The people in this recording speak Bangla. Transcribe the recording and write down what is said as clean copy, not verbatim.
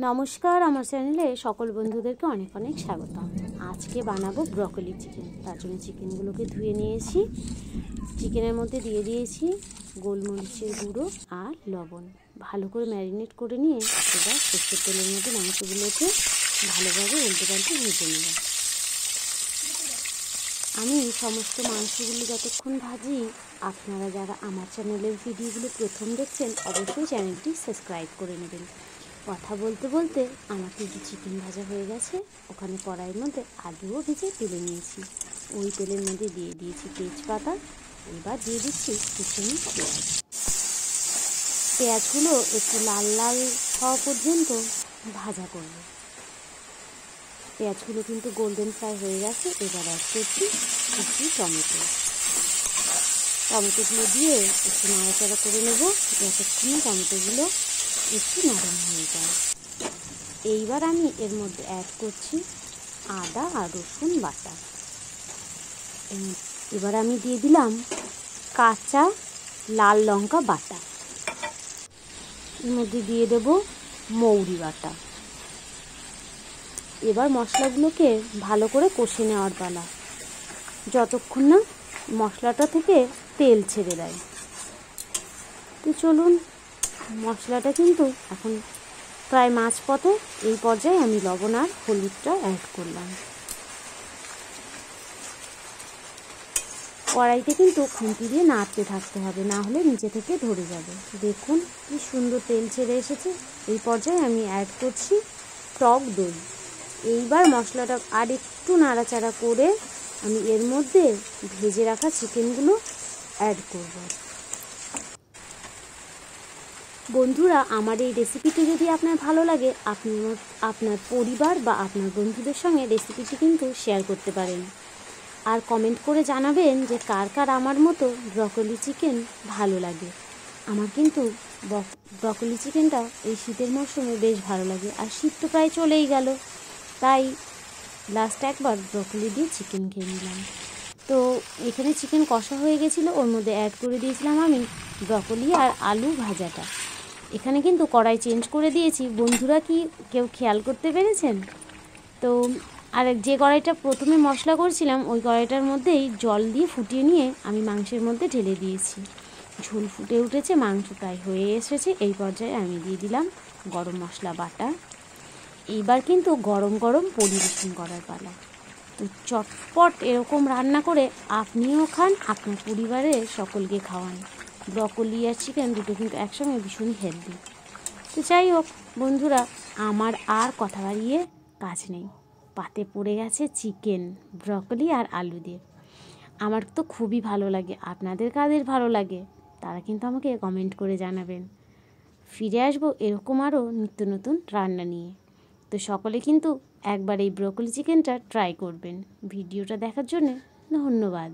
নমস্কার, আমার চ্যানেলে সকল বন্ধুদেরকে অনেক অনেক স্বাগতম। আজকে বানাবো ব্রকলি চিকেন। তার জন্য চিকেনগুলোকে ধুয়ে নিয়েছি। চিকেনের মধ্যে দিয়ে দিয়েছি গোলমরিচের গুঁড়ো আর লবণ। ভালো করে ম্যারিনেট করে নিয়ে এবার সর্ষের তেলের মধ্যে মাংসগুলোকে ভালোভাবে উল্টে পাল্টে ভেজে নেব। আমি সমস্ত মাংসগুলো যতক্ষণ ভাজি, আপনারা যারা আমার চ্যানেলের ভিডিওগুলো প্রথম দেখছেন অবশ্যই চ্যানেলটি সাবস্ক্রাইব করে নেবেন। কথা বলতে বলতে আমার কিন্তু চিকেন ভাজা হয়ে গেছে। ওখানে কড়াইয়ের মধ্যে আলুও ভেজে তুলে নিয়েছি। ওই তেলের মধ্যে দিয়ে দিয়েছি তেজপাতা। এবার দিয়ে দিচ্ছি কুচনো পেঁয়াজ। পেঁয়াজগুলো একটু লাল লাল হওয়া পর্যন্ত ভাজা করব। পেঁয়াজগুলো কিন্তু গোল্ডেন ফ্রাই হয়ে গেছে। এবার অ্যাড করছি একটু টমেটোগুলো দিয়ে একটু নাড়াচাড়া করে নেব যতক্ষণ টমেটোগুলো একটু নরম হয়ে যায়। এইবার আমি এর মধ্যে অ্যাড করছি আদা আর রসুন বাটা। এবার আমি দিয়ে দিলাম কাঁচা লাল লঙ্কা বাটা। এর মধ্যে দিয়ে দেব মৌরি বাটা। এবার মশলাগুলোকে ভালো করে কষে নেওয়ার পালা, যতক্ষণ না মশলাটা থেকে তেল ছেড়ে দেয়। তো চলুন, মশলাটা কিন্তু এখন প্রায় মাঝপথে। এই পর্যায়ে আমি লবণ আর হলুদটা অ্যাড করলাম। কড়াইতে কিন্তু খুন্তি দিয়ে নাড়তে থাকতে হবে, না হলে নিচে থেকে ধরে যাবে। দেখুন কি সুন্দর তেল ছেড়ে এসেছে। এই পর্যায়ে আমি অ্যাড করছি টক দই। এইবার মশলাটা আর একটু নাড়াচাড়া করে আমি এর মধ্যে ভেজে রাখা চিকেনগুলো অ্যাড করব। বন্ধুরা, আমার এই রেসিপিটি যদি আপনার ভালো লাগে, আপনি আপনার পরিবার বা আপনার বন্ধুদের সঙ্গে রেসিপিটি কিন্তু শেয়ার করতে পারেন। আর কমেন্ট করে জানাবেন যে কার কার আমার মতো ব্রকলি চিকেন ভালো লাগে। আমার কিন্তু ব্রকলি চিকেনটা এই শীতের মরশুমে বেশ ভালো লাগে। আর শীত তো প্রায় চলেই গেল, তাই লাস্ট একবার ব্রকলি দিয়ে চিকেন খেয়ে নিলাম। তো এখানে চিকেন কষা হয়ে গেছিলো, ওর মধ্যে অ্যাড করে দিয়েছিলাম আমি ব্রকলি আর আলু ভাজাটা। এখানে কিন্তু কড়াই চেঞ্জ করে দিয়েছি। বন্ধুরা কি কেউ খেয়াল করতে পেরেছেন? তো আর যে কড়াইটা প্রথমে মশলা করছিলাম, ওই কড়াইটার মধ্যেই জল দিয়ে ফুটিয়ে নিয়ে আমি মাংসের মধ্যে ঢেলে দিয়েছি। ঝোল ফুটে উঠেছে, মাংস প্রায় হয়ে এসেছে। এই পর্যায়ে আমি দিয়ে দিলাম গরম মশলা বাটা। এইবার কিন্তু গরম গরম পরিবেশন করার পালা। তো চটপট এরকম রান্না করে আপনিও খান, আপনার পরিবারের সকলকে খাওয়ান। ব্রকলি আর চিকেন দুটো কিন্তু একসঙ্গে ভীষণ হেলদি। তো যাই হোক বন্ধুরা, আমার আর কথা বাড়িয়ে কাজ নেই। পাতে পড়ে গেছে চিকেন, ব্রকলি আর আলু দিয়ে। আমার তো খুবই ভালো লাগে। আপনাদের কাদের ভালো লাগে তারা কিন্তু আমাকে কমেন্ট করে জানাবেন। ফিরে আসবো এরকম আরও নিত্য নতুন রান্না নিয়ে। তো সকলে কিন্তু একবার এই ব্রকলি চিকেনটা ট্রাই করবেন। ভিডিওটা দেখার জন্য ধন্যবাদ।